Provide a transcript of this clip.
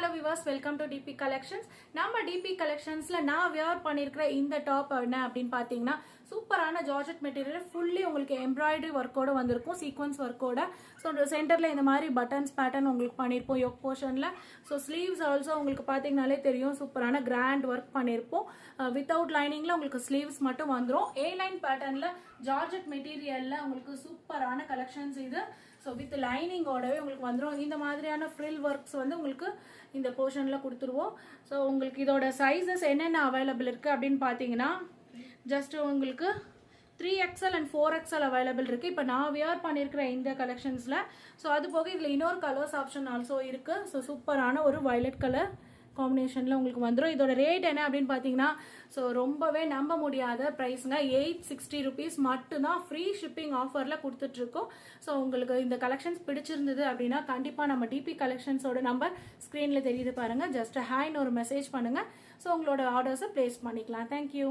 Hello viewers, welcome to DP Collections. நம்ம DP Collectionsல நான் wear பண்ணிருக்கிற இந்த டாப் என்ன அப்படினு பாத்தீங்கன்னா சூப்பரான ஜார்ஜெட் மெட்டீரியல் ஃபுல்லி உங்களுக்கு எம்ப்ராய்டரி வர்க்கோட வந்திருக்கும் சீக்வென்ஸ் வர்க்கோட. ஸோ சென்டர்ல இந்த மாதிரி பட்டன்ஸ் பேட்டர்ன் உங்களுக்கு பண்ணியிருப்போம் யோக் போர்ஷன்ல. ஸோ ஸ்லீவ்ஸ் ஆல்சோ உங்களுக்கு பார்த்தீங்கன்னாலே தெரியும் சூப்பரான கிராண்ட் ஒர்க் பண்ணியிருப்போம். வித்தவுட் லைனிங்ல உங்களுக்கு ஸ்லீவ்ஸ் மட்டும் வந்துடும். ஏ லைன் பேட்டர்ன்ல ஜார்ஜெட் மெட்டீரியல்ல உங்களுக்கு சூப்பரான கலெக்ஷன்ஸ் இது. ஸோ வித் லைனிங்கோடவே உங்களுக்கு வந்துடும். இந்த மாதிரியான ஃப்ரில் ஒர்க்ஸ் வந்து உங்களுக்கு இந்த போர்ஷனில் கொடுத்துருவோம். ஸோ உங்களுக்கு இதோட சைஸஸ் என்னென்ன அவைலபிள் இருக்குது அப்படின்னு பார்த்தீங்கன்னா ஜஸ்ட் உங்களுக்கு 3XL and 4XL அவைலபிள் இருக்குது. இப்போ நான் வியர் பண்ணியிருக்கிற இந்த கலெக்ஷன்ஸில். ஸோ அது போக இதில் இன்னொரு கலர்ஸ் ஆப்ஷன் ஆல்சோ இருக்குது. ஸோ சூப்பரான ஒரு வயலட் கலர் காம்பினேஷனில் உங்களுக்கு வந்துடும். இதோட ரேட் என்ன அப்படின்னு பார்த்தீங்கன்னா ஸோ ரொம்பவே நம்ப முடியாத ப்ரைஸுங்க. 860 rupees மட்டும்தான் ஃப்ரீ ஷிப்பிங் ஆஃபரில் கொடுத்துட்ருக்கோம். ஸோ உங்களுக்கு இந்த கலெக்ஷன்ஸ் பிடிச்சிருந்தது அப்படின்னா கண்டிப்பாக நம்ம டிபி கலெக்ஷன்ஸோட நம்பர் ஸ்க்ரீனில் தெரியுது பாருங்கள். ஜஸ்ட் ஹாய்னு ஒரு மெசேஜ் பண்ணுங்கள். ஸோ உங்களோட ஆர்டர்ஸை ப்ளேஸ் பண்ணிக்கலாம். தேங்க்யூ.